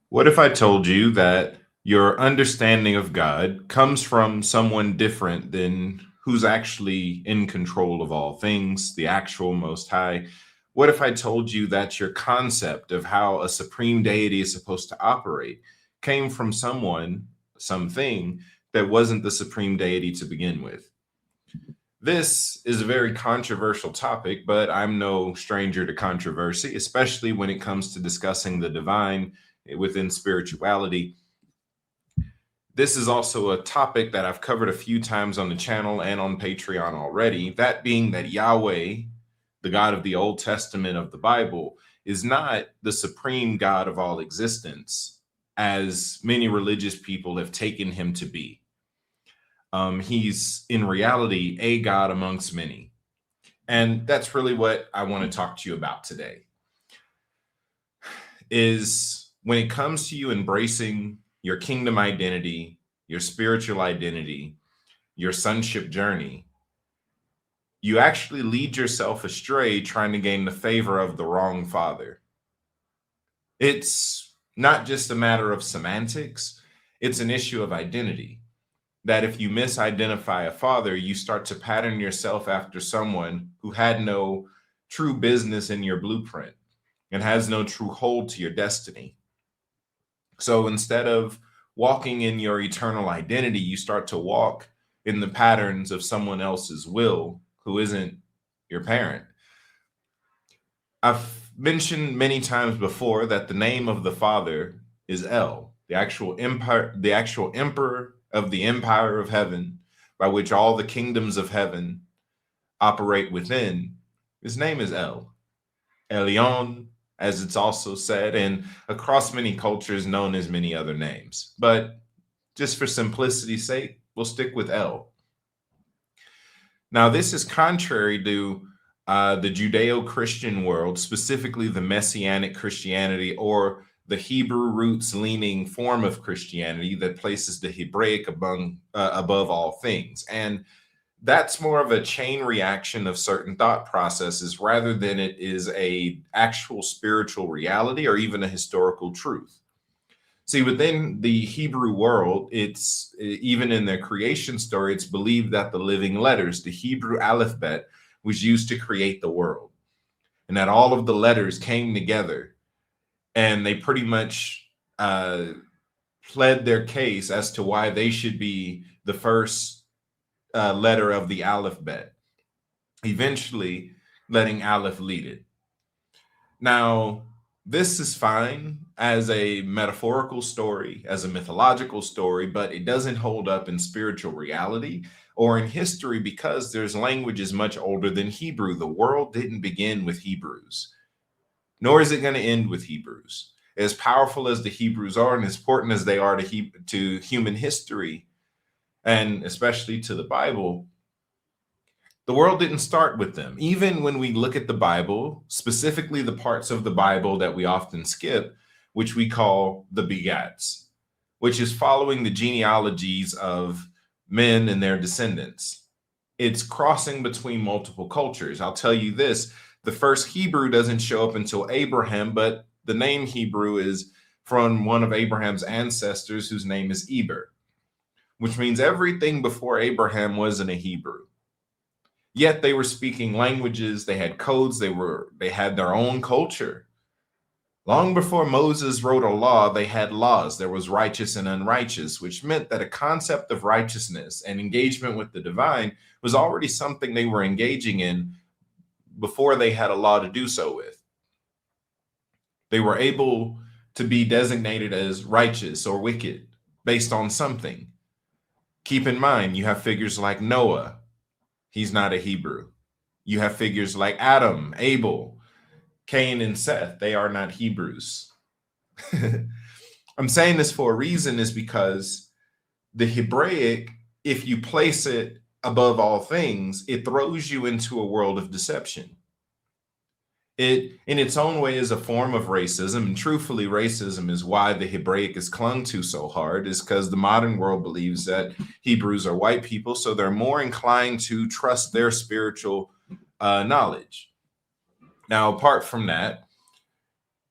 What if I told you that your understanding of God comes from someone different than who's actually in control of all things, the actual Most High? What if I told you that your concept of how a supreme deity is supposed to operate came from someone, something that wasn't the supreme deity to begin with? This is a very controversial topic, but I'm no stranger to controversy, especially when it comes to discussing the divine within spirituality. This is also a topic that I've covered a few times on the channel and on Patreon already. That being that Yahweh, the God of the Old Testament of the Bible, is not the supreme God of all existence, as many religious people have taken him to be. He's in reality a God amongst many. And that's really what I want to talk to you about today. Is when it comes to you embracing your kingdom identity, your spiritual identity, your sonship journey, you actually lead yourself astray trying to gain the favor of the wrong father. It's not just a matter of semantics, it's an issue of identity. That if you misidentify a father, you start to pattern yourself after someone who had no true business in your blueprint and has no true hold to your destiny. So instead of walking in your eternal identity, you start to walk in the patterns of someone else's will who isn't your parent. I've mentioned many times before that the name of the Father is El, the actual empire, the actual emperor of the empire of heaven, by which all the kingdoms of heaven operate within. His name is El, Elyon, as it's also said, and across many cultures known as many other names. But just for simplicity's sake, we'll stick with El. Now, this is contrary to the Judeo-Christian world, specifically the Messianic Christianity or the Hebrew roots leaning form of Christianity that places the Hebraic above all things. And that's more of a chain reaction of certain thought processes rather than it is a actual spiritual reality or even a historical truth. See, within the Hebrew world, it's even in their creation story, it's believed that the living letters, the Hebrew alphabet, was used to create the world, and that all of the letters came together, and they pretty much pled their case as to why they should be the first letter of the alphabet, eventually letting Aleph lead it. Now, this is fine as a metaphorical story, as a mythological story, but it doesn't hold up in spiritual reality or in history because there's languages much older than Hebrew. The world didn't begin with Hebrews, nor is it going to end with Hebrews. As powerful as the Hebrews are and as important as they are to human history, and especially to the Bible, the world didn't start with them. Even when we look at the Bible, specifically the parts of the Bible that we often skip, which we call the begats, which is following the genealogies of men and their descendants. It's crossing between multiple cultures. I'll tell you this, the first Hebrew doesn't show up until Abraham, but the name Hebrew is from one of Abraham's ancestors whose name is Eber, which means everything before Abraham wasn't a Hebrew. Yet they were speaking languages, they had codes, they had their own culture. Long before Moses wrote a law, they had laws. There was righteous and unrighteous, which meant that a concept of righteousness and engagement with the divine was already something they were engaging in before they had a law to do so with. They were able to be designated as righteous or wicked based on something. Keep in mind, you have figures like Noah. He's not a Hebrew. You have figures like Adam, Abel, Cain, and Seth. They are not Hebrews. I'm saying this for a reason is because the Hebraic, if you place it above all things, it throws you into a world of deception. It, in its own way, is a form of racism. And truthfully, racism is why the Hebraic is clung to so hard, is because the modern world believes that Hebrews are white people, so they're more inclined to trust their spiritual knowledge. Now, apart from that,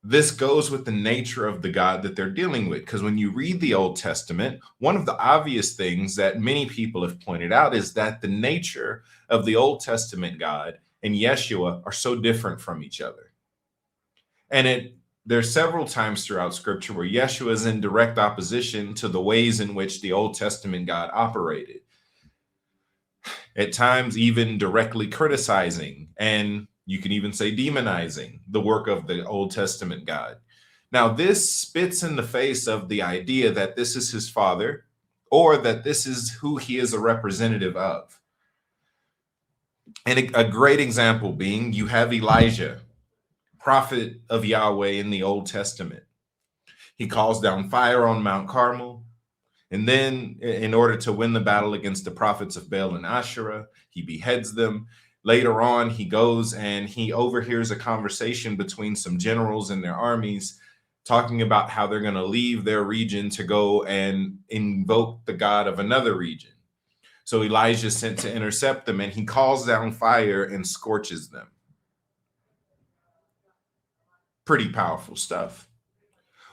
this goes with the nature of the God that they're dealing with. Because when you read the Old Testament, one of the obvious things that many people have pointed out is that the nature of the Old Testament God and Yeshua are so different from each other. And there's several times throughout Scripture where Yeshua is in direct opposition to the ways in which the Old Testament God operated. At times, even directly criticizing, and you can even say demonizing the work of the Old Testament God. Now, this spits in the face of the idea that this is his father, or that this is who he is a representative of. And a great example being, you have Elijah, prophet of Yahweh in the Old Testament. He calls down fire on Mount Carmel. And then, in order to win the battle against the prophets of Baal and Asherah, he beheads them. Later on, he goes and he overhears a conversation between some generals and their armies, talking about how they're going to leave their region to go and invoke the God of another region. So Elijah is sent to intercept them, and he calls down fire and scorches them. Pretty powerful stuff.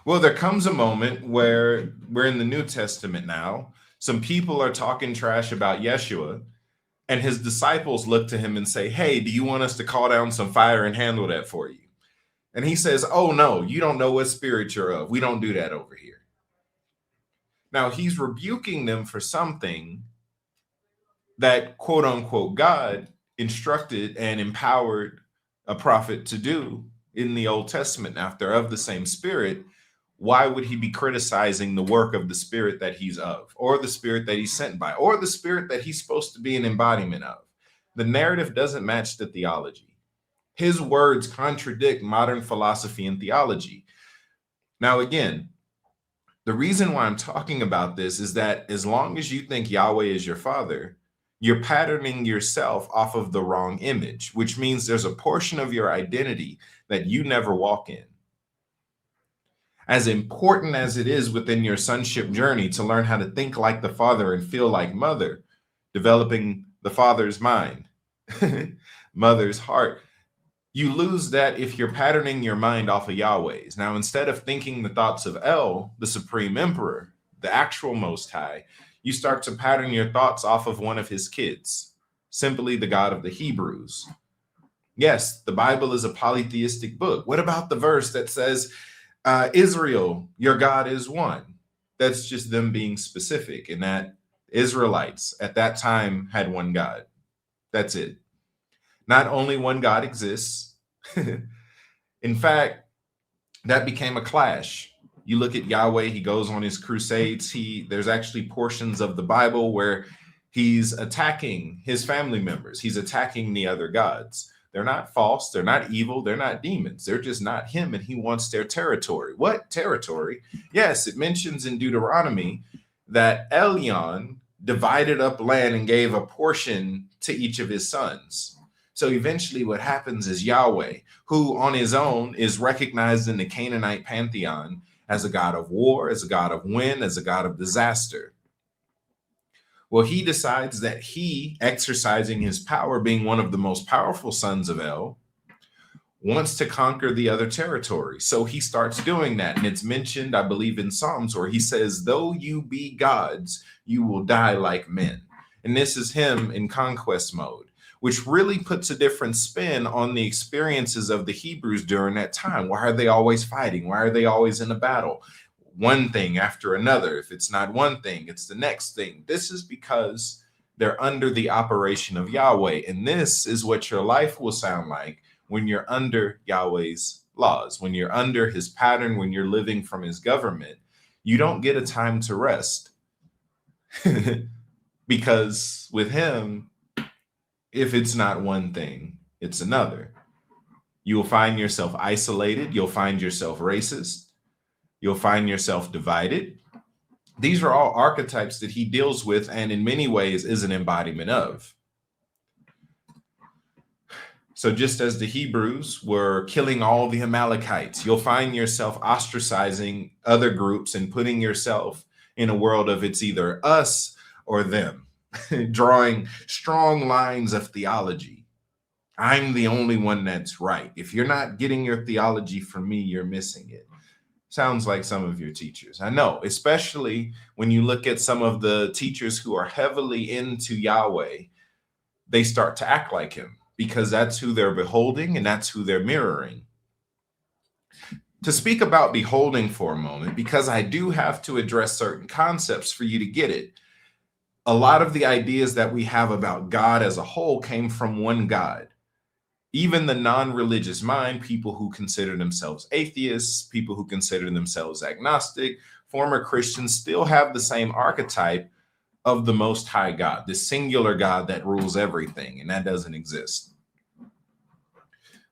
Well, there comes a moment where we're in the New Testament now. Some people are talking trash about Yeshua, and his disciples look to him and say, hey, do you want us to call down some fire and handle that for you? And he says, oh, no, you don't know what spirit you're of. We don't do that over here. Now, he's rebuking them for something that, quote unquote, God instructed and empowered a prophet to do in the Old Testament. Now, if they're of the same spirit, why would he be criticizing the work of the spirit that he's of, or the spirit that he's sent by, or the spirit that he's supposed to be an embodiment of? The narrative doesn't match the theology. His words contradict modern philosophy and theology. Now, again, the reason why I'm talking about this is that as long as you think Yahweh is your father, you're patterning yourself off of the wrong image, which means there's a portion of your identity that you never walk in. As important as it is within your sonship journey to learn how to think like the father and feel like mother, developing the father's mind, mother's heart, you lose that if you're patterning your mind off of Yahweh's. Now, instead of thinking the thoughts of El, the supreme emperor, the actual most high, you start to pattern your thoughts off of one of his kids, simply the God of the Hebrews. Yes, the Bible is a polytheistic book. What about the verse that says, Israel, your God is one? That's just them being specific, and that Israelites at that time had one God. That's it. Not only one God exists. In fact, that became a clash. You look at Yahweh, he goes on his crusades. There's actually portions of the Bible where he's attacking his family members. He's attacking the other gods. They're not false. They're not evil. They're not demons. They're just not him, and he wants their territory. What territory? Yes, it mentions in Deuteronomy that Elyon divided up land and gave a portion to each of his sons. So eventually what happens is Yahweh, who on his own is recognized in the Canaanite pantheon as a God of war, as a God of wind, as a God of disaster. Well, he decides that he, exercising his power, being one of the most powerful sons of El, wants to conquer the other territory. So he starts doing that. And it's mentioned, I believe, in Psalms where he says, though you be gods, you will die like men. And this is him in conquest mode, which really puts a different spin on the experiences of the Hebrews during that time. Why are they always fighting? Why are they always in a battle? One thing after another. If it's not one thing, it's the next thing. This is because they're under the operation of Yahweh. And this is what your life will sound like when you're under Yahweh's laws, when you're under his pattern, when you're living from his government. You don't get a time to rest. Because with him, if it's not one thing, it's another. You will find yourself isolated. You'll find yourself racist. You'll find yourself divided. These are all archetypes that he deals with and in many ways is an embodiment of. So just as the Hebrews were killing all the Amalekites, you'll find yourself ostracizing other groups and putting yourself in a world of it's either us or them, drawing strong lines of theology. I'm the only one that's right. If you're not getting your theology from me, you're missing it. Sounds like some of your teachers. I know, especially when you look at some of the teachers who are heavily into Yahweh, they start to act like him because that's who they're beholding and that's who they're mirroring. To speak about beholding for a moment, because I do have to address certain concepts for you to get it. A lot of the ideas that we have about God as a whole came from one God. Even the non-religious mind, people who consider themselves atheists, people who consider themselves agnostic, former Christians still have the same archetype of the Most High God, the singular God that rules everything, and that doesn't exist.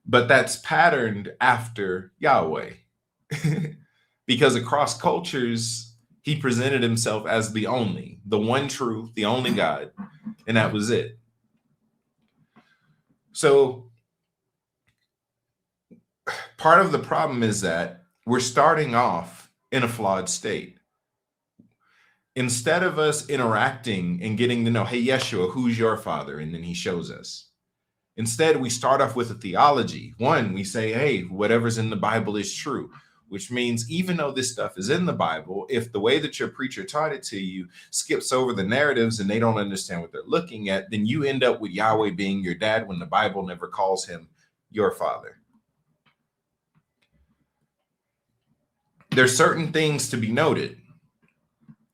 But that's patterned after Yahweh. Because across cultures, he presented himself as the one truth, the only God, and that was it. So part of the problem is that we're starting off in a flawed state. Instead of us interacting and getting to know, hey, Yeshua, who's your father? And then he shows us. Instead, we start off with a theology. One, we say, hey, whatever's in the Bible is true, which means even though this stuff is in the Bible, if the way that your preacher taught it to you skips over the narratives and they don't understand what they're looking at, then you end up with Yahweh being your dad when the Bible never calls him your father. There's certain things to be noted.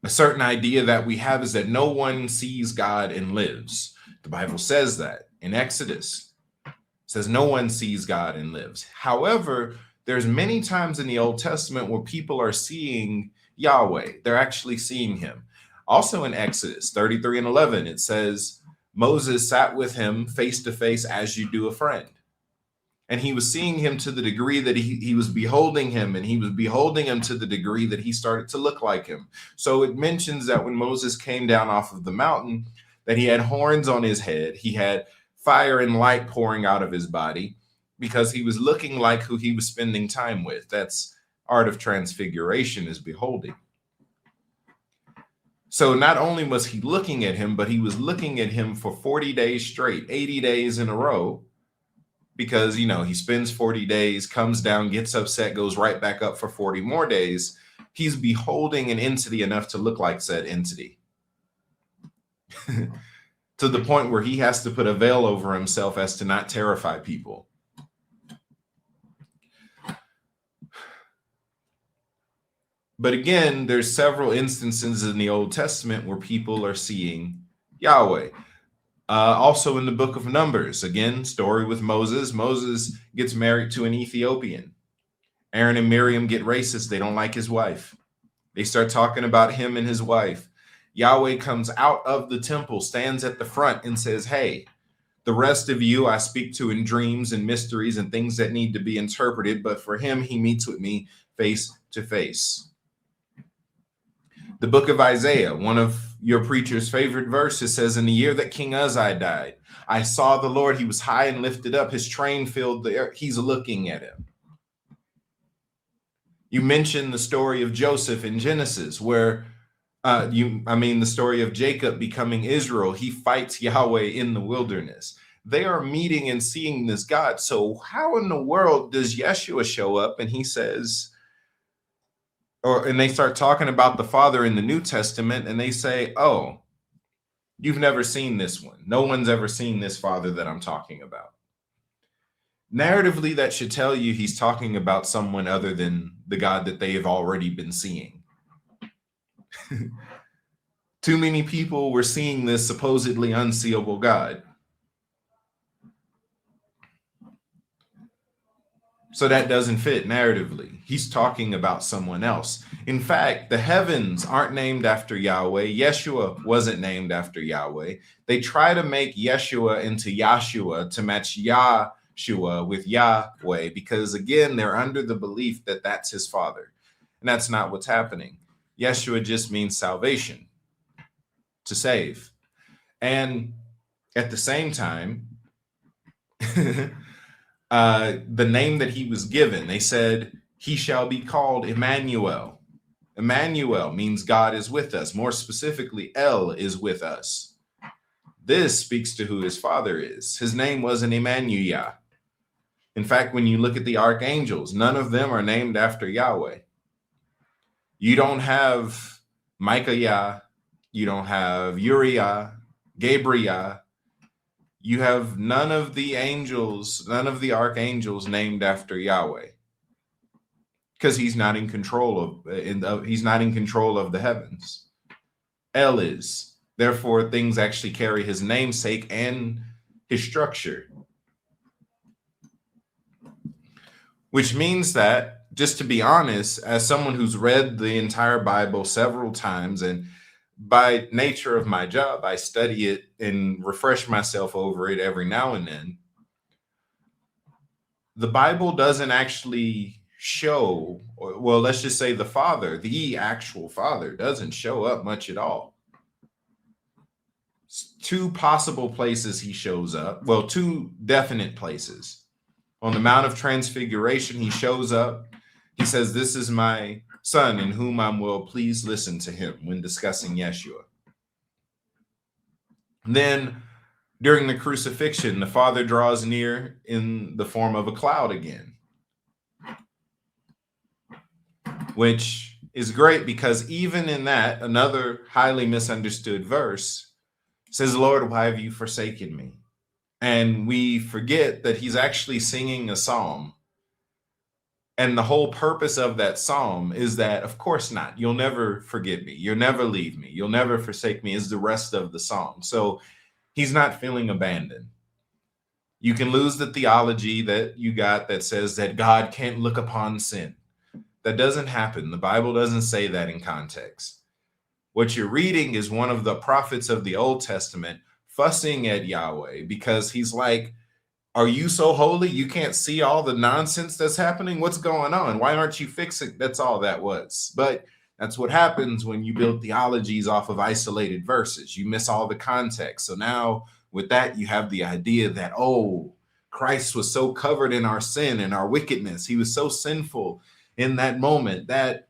A certain idea that we have is that no one sees God and lives. The Bible says that in Exodus. It says no one sees God and lives. However, there's many times in the Old Testament where people are seeing Yahweh. They're actually seeing him. Also in Exodus 33:11, it says Moses sat with him face to face as you do a friend. And he was seeing him to the degree that he was beholding him, and he was beholding him to the degree that he started to look like him. So it mentions that when Moses came down off of the mountain, that he had horns on his head. He had fire and light pouring out of his body because he was looking like who he was spending time with. That's art of transfiguration, is beholding. So not only was he looking at him, but he was looking at him for 40 days straight, 80 days in a row. Because, he spends 40 days, comes down, gets upset, goes right back up for 40 more days. He's beholding an entity enough to look like said entity. To the point where he has to put a veil over himself as to not terrify people. But again, there's several instances in the Old Testament where people are seeing Yahweh. Also in the book of Numbers, again, story with Moses. Moses gets married to an Ethiopian. Aaron and Miriam get racist. They don't like his wife. They start talking about him and his wife. Yahweh comes out of the temple, stands at the front and says, hey, the rest of you I speak to in dreams and mysteries and things that need to be interpreted. But for him, he meets with me face to face. The book of Isaiah, one of your preacher's favorite verses, says, in the year that King Uzziah died, I saw the Lord. He was high and lifted up. His train filled the air. He's looking at him. You mentioned the story of Joseph in Genesis, where the story of Jacob becoming Israel. He fights Yahweh in the wilderness. They are meeting and seeing this God. So how in the world does Yeshua show up and he says, and they start talking about the Father in the New Testament, and they say, oh, you've never seen this one. No one's ever seen this Father that I'm talking about. Narratively, that should tell you he's talking about someone other than the God that they have already been seeing. Too many people were seeing this supposedly unseeable God. So that doesn't fit narratively. He's talking about someone else. In fact, the heavens aren't named after Yahweh. Yeshua wasn't named after Yahweh. They try to make Yeshua into Yahshua to match Yahshua with Yahweh because, again, they're under the belief that that's his father. And that's not what's happening. Yeshua just means salvation, to save. And at the same time, the name that he was given, they said, he shall be called Emmanuel. Emmanuel means God is with us. More specifically, El is with us. This speaks to who his father is. His name wasn't Emmanuel. In fact, when you look at the archangels, none of them are named after Yahweh. You don't have Micaiah, you don't have Uriah, Gabriel. You have none of the angels, none of the archangels named after Yahweh, because he's not in control he's not in control of the heavens. El is. Therefore, things actually carry his namesake and his structure. Which means that, just to be honest, as someone who's read the entire Bible several times, and by nature of my job, I study it and refresh myself over it every now and then, the Bible doesn't actually show, well, let's just say the actual Father, doesn't show up much at all. Two possible places he shows up. Well, two definite places. On the Mount of Transfiguration, he shows up. He says, "This is my son in whom I'm well pleased. Listen to him," when discussing Yeshua. Then during the crucifixion, the Father draws near in the form of a cloud again, which is great because even in that, another highly misunderstood verse says, "Lord, why have you forsaken me?" And we forget that he's actually singing a psalm. And the whole purpose of that psalm is that, of course not, you'll never forget me. You'll never leave me. You'll never forsake me, is the rest of the song. So he's not feeling abandoned. You can lose the theology that you got that says that God can't look upon sin. That doesn't happen. The Bible doesn't say that in context. What you're reading is one of the prophets of the Old Testament fussing at Yahweh because he's like, "Are you so holy you can't see all the nonsense that's happening? What's going on? Why aren't you fixing?" That's all that was. But that's what happens when you build theologies off of isolated verses. You miss all the context. So now with that, you have the idea that, oh, Christ was so covered in our sin and our wickedness. He was so sinful in that moment that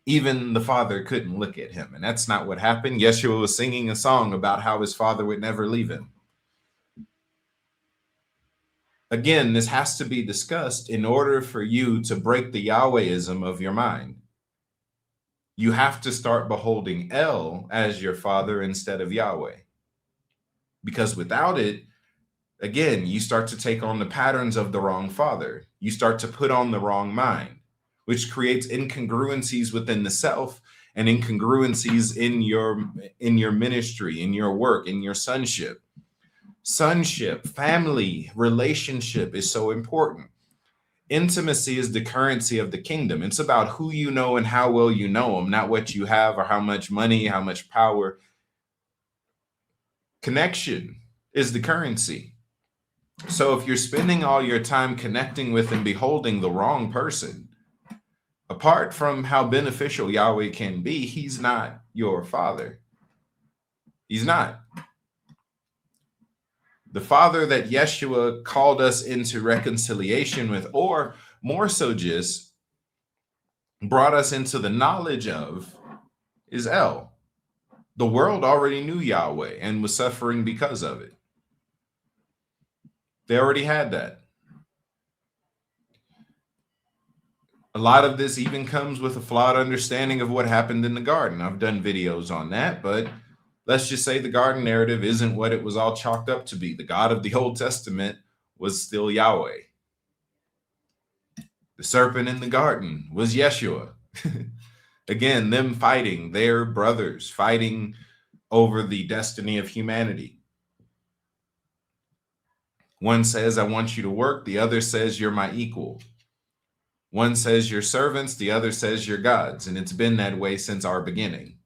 even the Father couldn't look at him. And that's not what happened. Yeshua was singing a song about how his Father would never leave him. Again, this has to be discussed in order for you to break the Yahwehism of your mind. You have to start beholding El as your Father instead of Yahweh. Because without it, again, you start to take on the patterns of the wrong father. You start to put on the wrong mind, which creates incongruencies within the self and incongruencies in your ministry, in your work, in your sonship. Sonship, family, relationship is so important. Intimacy is the currency of the kingdom. It's about who you know and how well you know them, not what you have or how much money, how much power. Connection is the currency. So if you're spending all your time connecting with and beholding the wrong person, apart from how beneficial Yahweh can be, he's not your Father. He's not. The Father that Yeshua called us into reconciliation with, or more so just brought us into the knowledge of, is El. The world already knew Yahweh and was suffering because of it. They already had that. A lot of this even comes with a flawed understanding of what happened in the garden. I've done videos on that, but let's just say the garden narrative isn't what it was all chalked up to be. The God of the Old Testament was still Yahweh. The serpent in the garden was Yeshua. Again, them fighting, their brothers fighting over the destiny of humanity. One says, "I want you to work." The other says, "You're my equal." One says, "You're servants." The other says, "You're gods." And it's been that way since our beginning.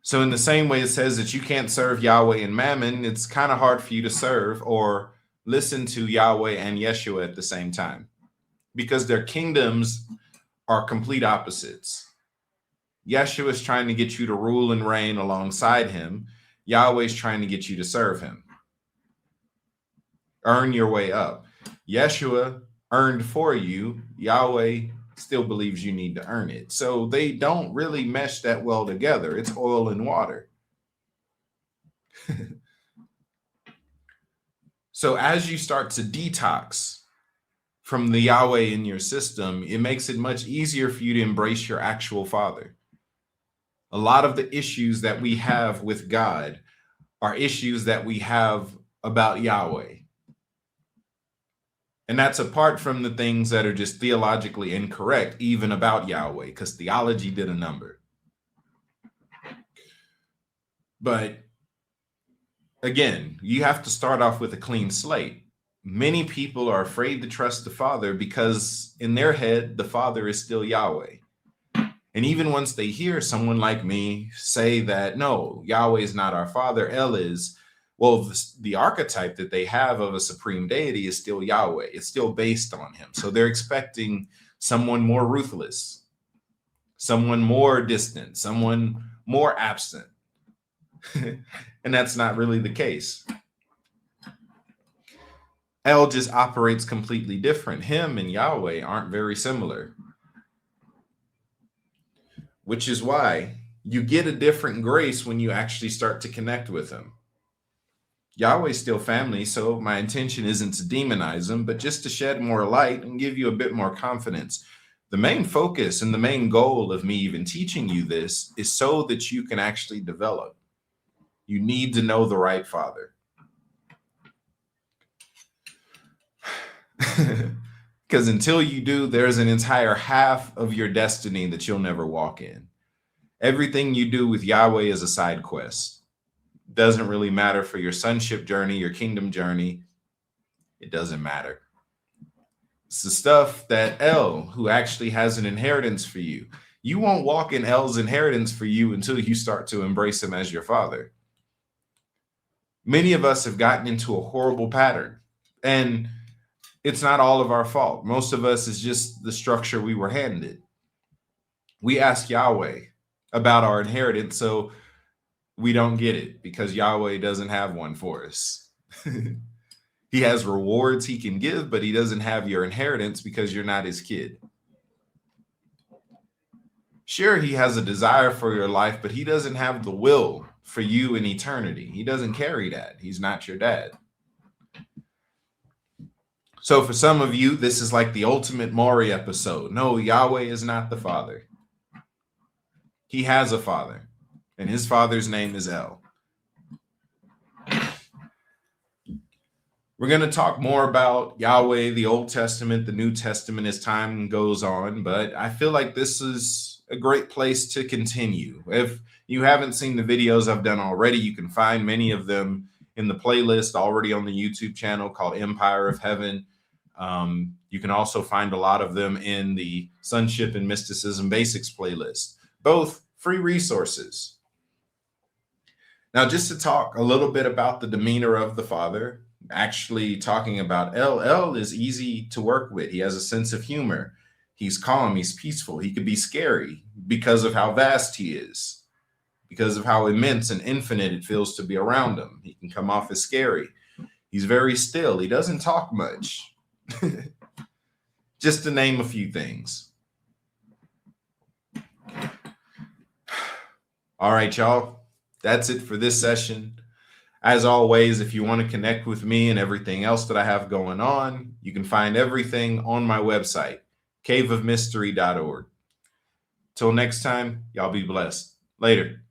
So in the same way it says that you can't serve Yahweh and Mammon, it's kind of hard for you to serve or listen to Yahweh and Yeshua at the same time, because their kingdoms are complete opposites. Yeshua is trying to get you to rule and reign alongside him. Yahweh is trying to get you to serve him. Earn your way up. Yeshua earned for you. Yahweh still believes you need to earn it. So they don't really mesh that well together. It's oil and water. So as you start to detox from the Yahweh in your system, it makes it much easier for you to embrace your actual Father. A lot of the issues that we have with God are issues that we have about Yahweh. And that's apart from the things that are just theologically incorrect, even about Yahweh, because theology did a number. But again, you have to start off with a clean slate. Many people are afraid to trust the Father because in their head, the Father is still Yahweh. And even once they hear someone like me say that, no, Yahweh is not our Father, El is, well, the archetype that they have of a supreme deity is still Yahweh. It's still based on him. So they're expecting someone more ruthless, someone more distant, someone more absent. And that's not really the case. El just operates completely different. Him and Yahweh aren't very similar, which is why you get a different grace when you actually start to connect with him. Yahweh's still family, so my intention isn't to demonize him, but just to shed more light and give you a bit more confidence. The main focus and the main goal of me even teaching you this is so that you can actually develop. You need to know the right Father. Because until you do, there's an entire half of your destiny that you'll never walk in. Everything you do with Yahweh is a side quest. Doesn't really matter for your sonship journey, your kingdom journey. It doesn't matter. It's the stuff that El, who actually has an inheritance for you. You won't walk in El's inheritance for you until you start to embrace him as your Father. Many of us have gotten into a horrible pattern, and it's not all of our fault. Most of us is just the structure we were handed. We ask Yahweh about our inheritance, so we don't get it because Yahweh doesn't have one for us. He has rewards he can give, but he doesn't have your inheritance because you're not his kid. Sure, he has a desire for your life, but he doesn't have the will for you in eternity. He doesn't carry that. He's not your dad. So for some of you, this is like the ultimate Maury episode. No, Yahweh is not the Father. He has a Father, and his Father's name is El. We're going to talk more about Yahweh, the Old Testament, the New Testament as time goes on, but I feel like this is a great place to continue. If you haven't seen the videos I've done already, you can find many of them in the playlist already on the YouTube channel called Empire of Heaven. You can also find a lot of them in the Sonship and Mysticism Basics playlist, both free resources. Now, just to talk a little bit about the demeanor of the Father, actually talking about El is easy to work with. He has a sense of humor. He's calm. He's peaceful. He could be scary because of how vast he is, because of how immense and infinite it feels to be around him. He can come off as scary. He's very still. He doesn't talk much. Just to name a few things. All right, y'all. That's it for this session. As always, if you want to connect with me and everything else that I have going on, you can find everything on my website, caveofmystery.org. Till next time, y'all be blessed. Later.